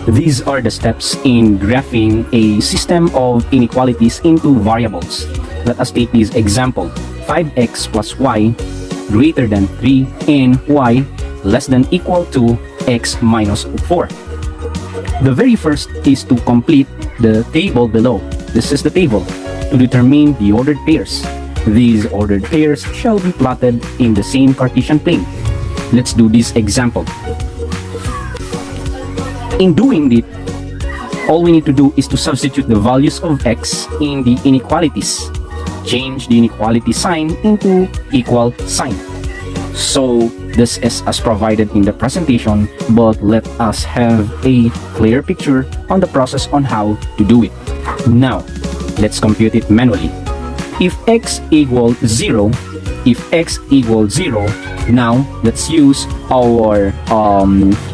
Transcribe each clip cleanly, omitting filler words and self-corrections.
These are the steps in graphing a system of inequalities into variables. Let us take this example. 5x plus y greater than 3 and y less than equal to x minus 4. The very first is to complete the table below. This is the table to determine the ordered pairs. These ordered pairs shall be plotted in the same Cartesian plane. Let's do this example. In doing it, all we need to do is to substitute the values of x in the inequalities. Change the inequality sign into equal sign. So this is as provided in the presentation, but let us have a clear picture on the process on how to do it. Now, let's compute it manually. If x equals 0, now let's use our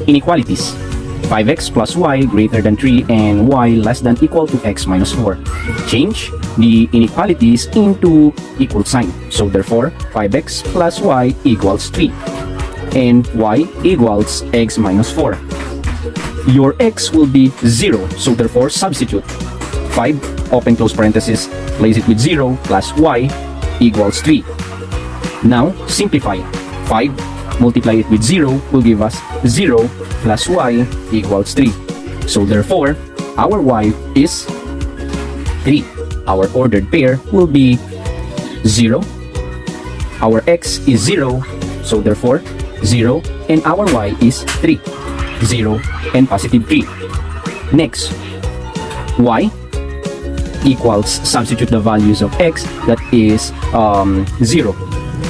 inequalities. 5x plus y greater than 3 and y less than equal to x minus 4. Change the inequalities into equal sign. So therefore, 5x plus y equals 3 and y equals x minus 4. Your x will be 0, so therefore substitute 5, open close parenthesis, place it with 0 plus y equals 3. Now simplify. 5 multiply it with 0 will give us 0 plus y equals 3. So therefore, our y is 3. Our ordered pair will be 0. Our x is 0, so therefore 0, and our y is 3. 0 and positive 3. Next, y equals, substitute the values of x, that is 0.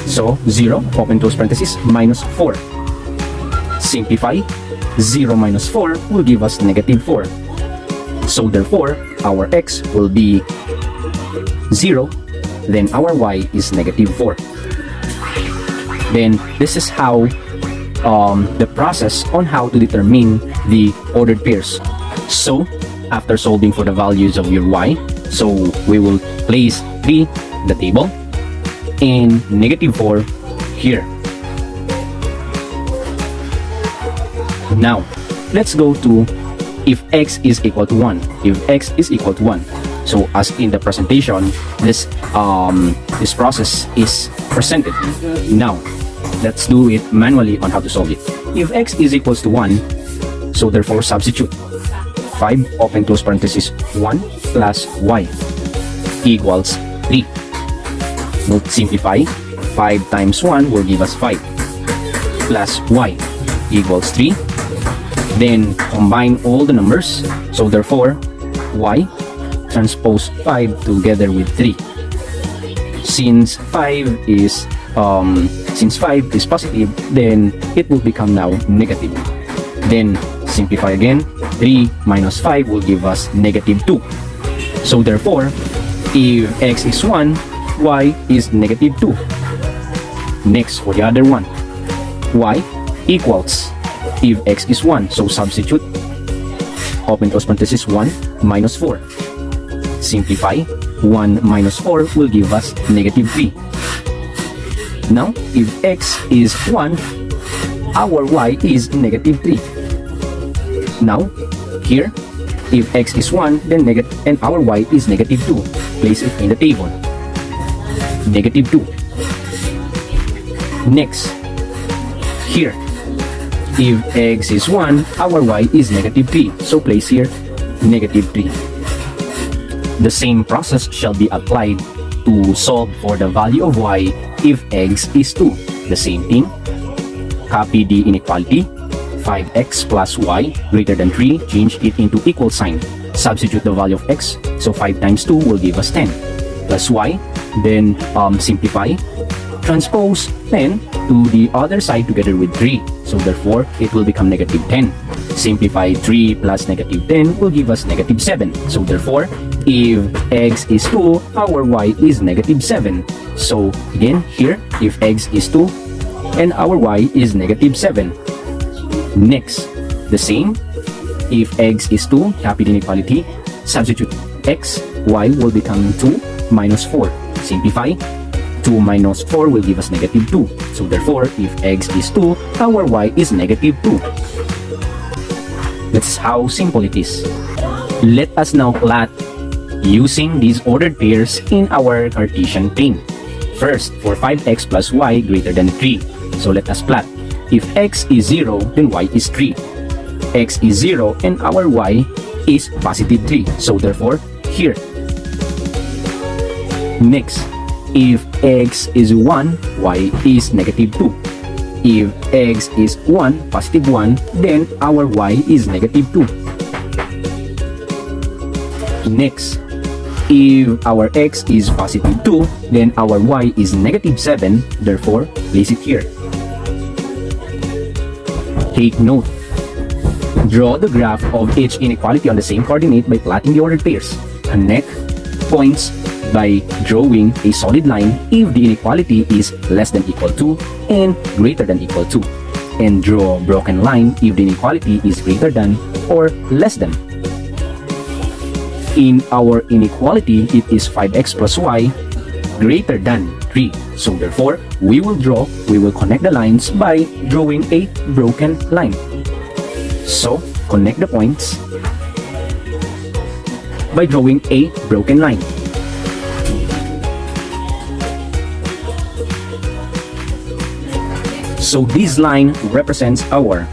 So 0, open close parenthesis, minus 4. Simplify. 0 minus 4 will give us negative 4. So therefore, our x will be 0, then our y is negative 4. Then this is how the process on how to determine the ordered pairs. So after solving for the values of your y, so we will place 3 in the table and negative 4 here. Now let's go to if x is equal to 1. If x is equal to 1, so as in the presentation, this process is presented. Now let's do it manually on how to solve it. If x is equals to 1, so therefore substitute 5, open close parenthesis, 1 plus y equals 3. We'll simplify. 5 times 1 will give us 5 plus y equals 3. Then combine all the numbers, so therefore y transpose 5 together with 3. Since 5 is positive, then it will become now negative. Then simplify again. 3 minus 5 will give us negative 2. So therefore, if x is 1, y is negative 2. Next, for the other one, y equals, if x is 1, so substitute, open close parenthesis, 1 minus 4. Simplify. 1 minus 4 will give us negative 3. Now, if x is 1, our y is negative 3. Now, here, if x is 1, then negative, and our y is negative 2. Place it in the table. Negative 2. Next, here, if x is 1, our y is negative 3. So place here, negative 3. The same process shall be applied to solve for the value of y if x is 2. The same thing. Copy the inequality. 5x plus y greater than 3, change it into equal sign. Substitute the value of x, so 5 times 2 will give us 10. Plus y, then simplify. Transpose 10 to the other side together with 3. So therefore, it will become negative 10. Simplify. 3 plus negative 10 will give us negative 7. So therefore, if x is 2, our y is negative 7. So again, here, if x is 2, and our y is negative 7. Next, the same. If x is 2, copy the inequality, substitute x, y will become 2 minus 4. Simplify. 2 minus 4 will give us negative 2. So therefore, if x is 2, our y is negative 2. That's how simple it is. Let us now plot using these ordered pairs in our Cartesian plane. First, for 5x plus y greater than 3. So let us plot. If x is 0, then y is 3. X is 0 and our y is positive 3. So therefore, here. Next, if x is 1, y is negative 2. If x is 1, positive 1, then our y is negative 2. Next, if our x is positive 2, then our y is negative 7, therefore, place it here. Take note. Draw the graph of each inequality on the same coordinate by plotting the ordered pairs. Connect points by drawing a solid line if the inequality is less than equal to and greater than equal to. And draw a broken line if the inequality is greater than or less than. In our inequality, it is 5x plus y greater than 3. So therefore, we will connect the lines by drawing a broken line. So, connect the points by drawing a broken line. So this line represents our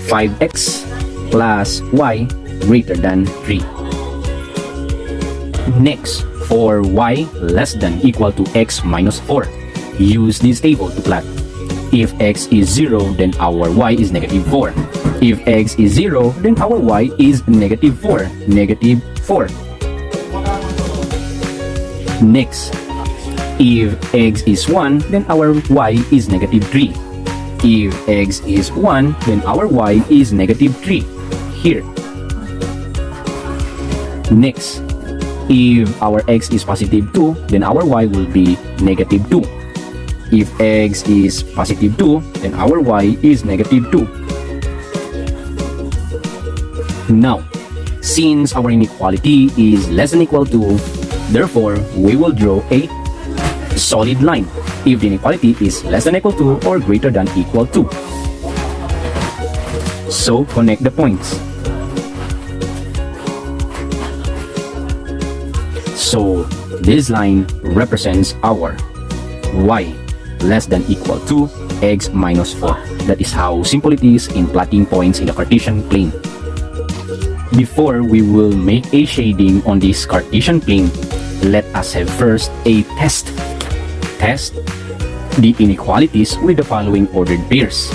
5x plus y greater than 3. Next, for y less than equal to x minus 4, use this table to plot. If x is 0, then our y is negative 4. If x is 0, then our y is negative 4. Negative 4. Next, if x is 1, then our y is negative 3. If x is 1, then our y is negative 3. Here. Next, if our x is positive 2, then our y will be negative 2. If x is positive 2, then our y is negative 2. Now, since our inequality is less than equal to, therefore, we will draw a solid line if the inequality is less than equal to or greater than equal to. So, connect the points. So, this line represents our y less than equal to x minus 4. That is how simple it is in plotting points in the Cartesian plane. Before we will make a shading on this Cartesian plane, let us have first a test. Test the inequalities with the following ordered pairs.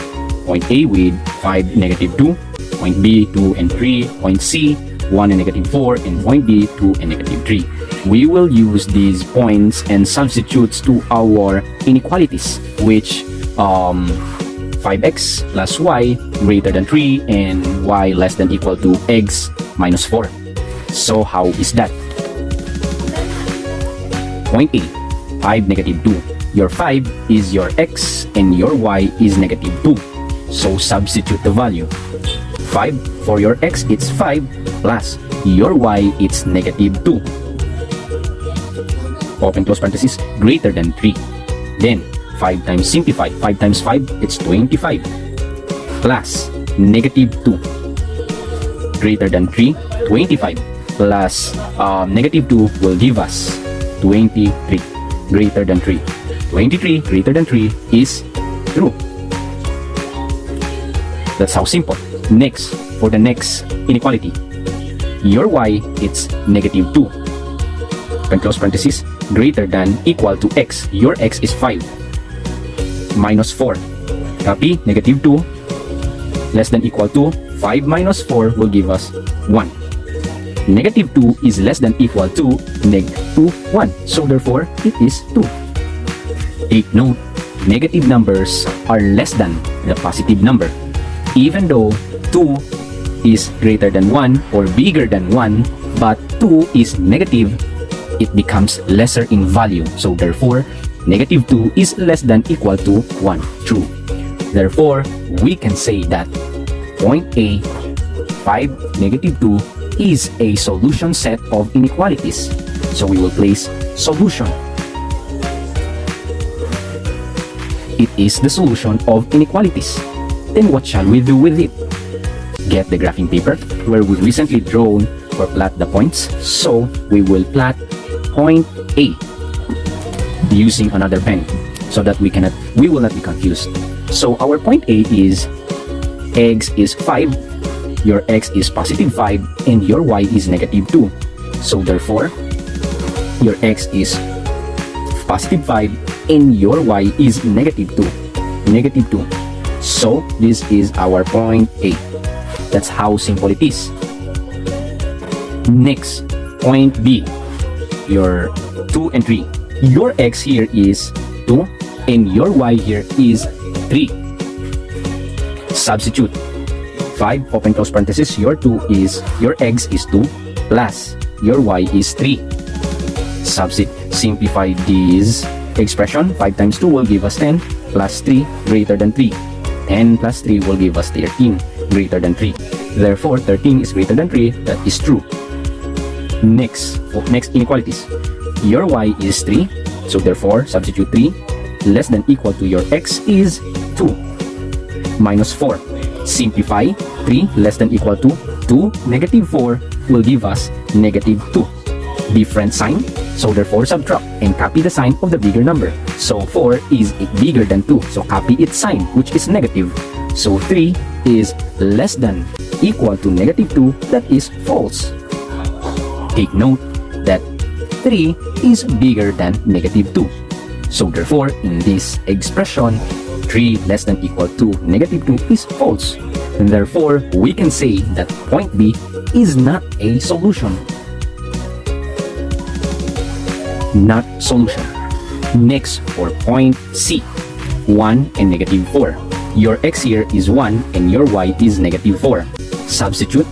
Point A with 5, negative 2. Point B, 2 and 3. Point C, 1 and negative 4. And point D, 2 and negative 3. We will use these points and substitutes to our inequalities, which 5x plus y greater than 3 and y less than equal to x minus 4. So how is that? Point A, 5, negative 2. Your 5 is your x and your y is negative 2. So substitute the value. 5 for your x, it's 5 plus your y, it's negative 2. Open close parenthesis, greater than 3. Then 5 times simplify. 5 times 5, it's 25. Plus negative 2. Greater than 3, 25. Plus negative 2 will give us 23. Greater than 3. 23 greater than 3 is true. That's how simple. Next, for the next inequality, your y, it's negative 2. Open close parenthesis, greater than equal to x. Your x is 5 minus 4. Copy, negative 2 less than equal to 5 minus 4 will give us 1. Negative 2 is less than equal to negative 1. So therefore, it is 2. Take note, negative numbers are less than the positive number. Even though 2 is greater than 1 or bigger than 1, but 2 is negative, it becomes lesser in value. So therefore, negative 2 is less than equal to 1. True. Therefore, we can say that point A, 5, negative 2 is a solution set of inequalities. So we will place solution. It is the solution of inequalities. Then what shall we do with it? get the graphing paper where we recently drawn or plot the points. So we will plot point A using another pen so that we will not be confused. So our point A is x is 5, your x is positive 5, and your y is negative 2. So therefore, your x is positive 5 and your y is negative 2. Negative 2. So this is our point A. That's how simple it is. Next, point B. Your 2 and 3. Your x here is 2 and your y here is 3. Substitute. 5 open close parenthesis. Your x is 2 plus your y is 3. Simplify this expression. 5 times 2 will give us 10 plus 3 greater than 3. 10 plus 3 will give us 13 greater than 3. Therefore, 13 is greater than 3. That is true. Next inequalities. Your y is 3. So therefore, substitute 3 less than equal to your x is 2 minus 4. Simplify. 3 less than equal to 2 negative 4 will give us negative 2. Different sign. So therefore, subtract and copy the sign of the bigger number. So 4 is bigger than 2. So copy its sign, which is negative. So 3 is less than equal to negative 2. That is false. Take note that 3 is bigger than negative 2. So therefore, in this expression, 3 less than equal to negative 2 is false. And therefore, we can say that point B is not a solution. Not solution. Next, for point C, 1 and negative 4. Your x here is 1 and your y is negative 4. Substitute.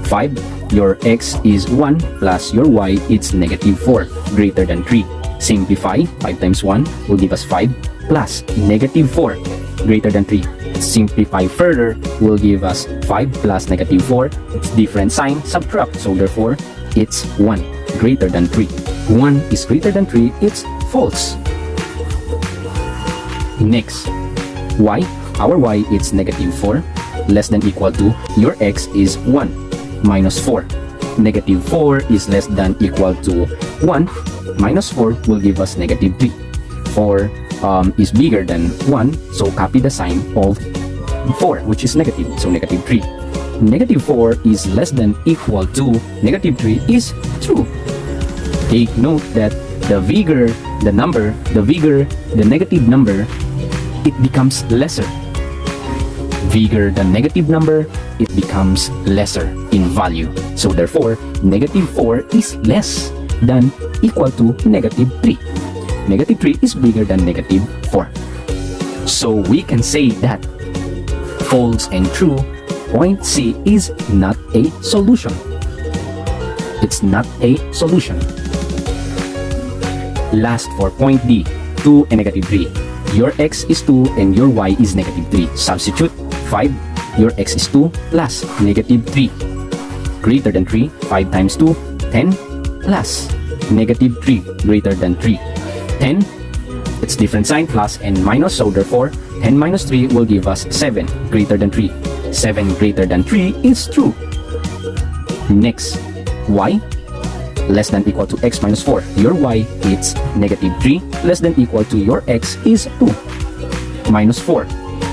5. Your x is 1 plus your y is negative 4 greater than 3. Simplify. 5 times 1 will give us 5 plus negative 4 greater than 3. Simplify further will give us 5 plus negative 4. It's different sign. Subtract. So therefore, it's 1 greater than 3. 1 is greater than 3. It's false. Next, y. Our y is negative 4 less than equal to your x is 1 minus 4. Negative 4 is less than equal to 1 minus 4 will give us negative 3. 4 is bigger than 1, so copy the sign of 4, which is negative, so negative 3. Negative 4 is less than equal to negative 3 is true. Take note that the bigger the number, the bigger the negative number, it becomes lesser. Bigger the negative number, it becomes lesser in value. So therefore, negative 4 is less than equal to negative 3. Negative 3 is bigger than negative 4. So we can say that false and true, point C is not a solution. It's not a solution. Last, for point D, 2 and negative 3. Your x is 2 and your y is negative 3. Substitute. 5. Your x is 2 plus negative 3 greater than 3. 5 times 2, 10 plus negative 3 greater than 3. 10, it's different sign, plus and minus, so therefore 10 minus 3 will give us 7 greater than 3. 7 greater than 3 is true. Next, y less than equal to x minus 4. Your y is negative 3 less than equal to your x is 2 minus 4.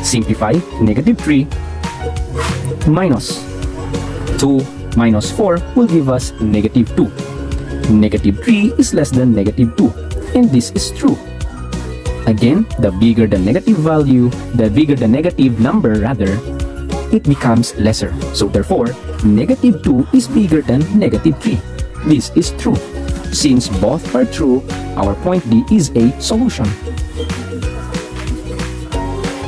Simplify. Negative 3 minus 2 minus 4 will give us negative 2. Negative 3 is less than negative 2, and this is true. Again, the bigger the negative value, the bigger the negative number rather, it becomes lesser. So therefore, negative 2 is bigger than negative 3. This is true. Since both are true, our point D is a solution.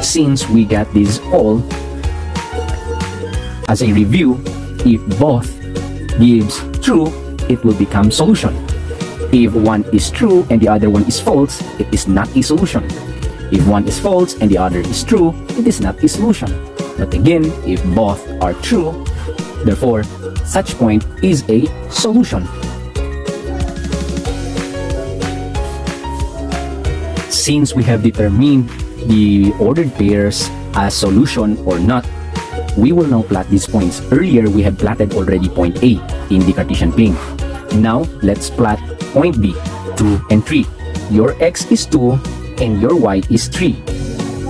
Since we got these all, as a review, if both gives true, it will become solution. If one is true and the other one is false, it is not a solution. If one is false and the other is true, it is not a solution. But again, if both are true, therefore, such point is a solution. Since we have determined the ordered pairs as solution or not, we will now plot these points. Earlier, we have plotted already point A in the Cartesian plane. Now, let's plot point B, 2 and 3. Your x is 2 and your y is 3.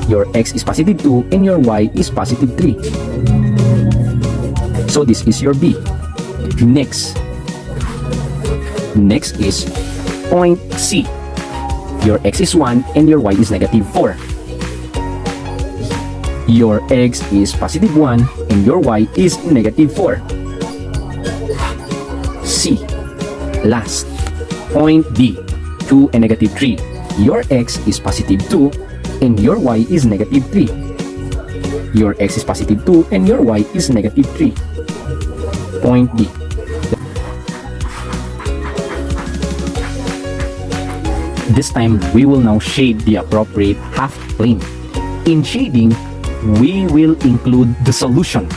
Your x is positive 2 and your y is positive 3. So this is your B. Next is point C. Your x is 1 and your y is negative 4. Your x is positive 1 and your y is negative 4. C. Last, point D, 2 and negative 3. Your x is positive 2 and your y is negative 3. Your x is positive 2 and your y is negative 3. Point D. This time, we will now shade the appropriate half plane. In shading, we will include the solution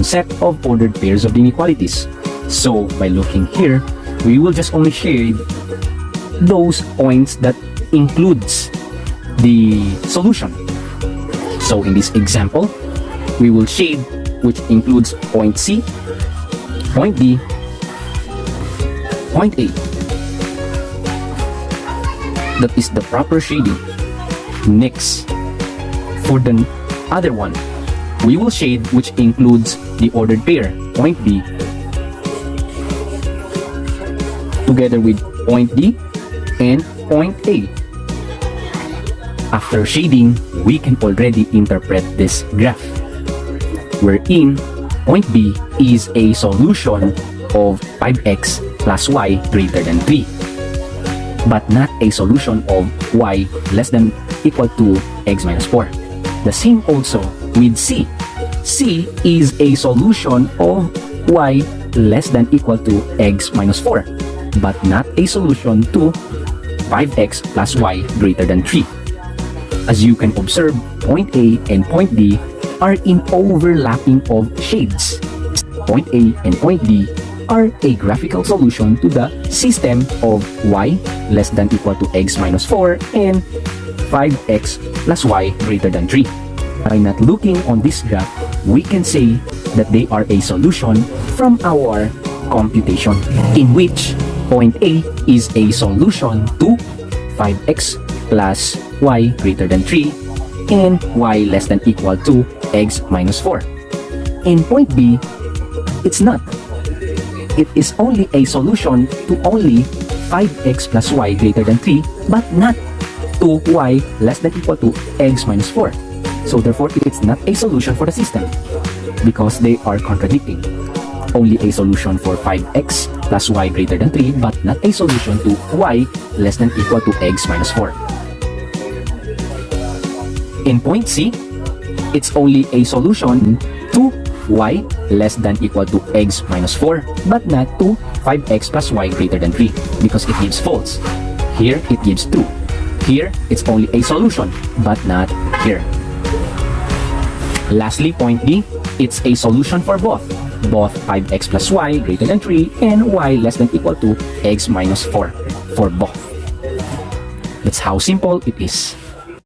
set of ordered pairs of the inequalities. So, by looking here, we will just only shade those points that includes the solution. So, in this example, we will shade which includes point C, point D, point A. That is the proper shading. Next, for the other one, we will shade which includes the ordered pair, point B, together with point D and point A. After shading, we can already interpret this graph, wherein point B is a solution of 5x plus y greater than 3, but not a solution of y less than equal to x minus 4. The same also with C. C is a solution of y less than equal to x minus 4, but not a solution to 5x plus y greater than 3. As you can observe, point A and point D are in overlapping of shades. Point A and point D are a graphical solution to the system of y less than equal to x minus 4 and 5x plus y greater than 3. By not looking on this graph, we can say that they are a solution from our computation, in which point A is a solution to 5x plus y greater than 3 and y less than equal to x minus 4. In point B, it's not. It is only a solution to only 5x plus y greater than 3, but not to y less than equal to x minus 4. So therefore, it's not a solution for the system because they are contradicting. Only a solution for 5x plus y greater than 3, but not a solution to y less than equal to x minus 4. In point C, it's only a solution to y less than equal to x minus 4, but not to 5x plus y greater than 3 because it gives false. Here, it gives 2. Here, it's only a solution, but not here. Lastly, point D, it's a solution for both 5x plus y greater than 3 and y less than equal to x minus 4 for both. That's how simple it is.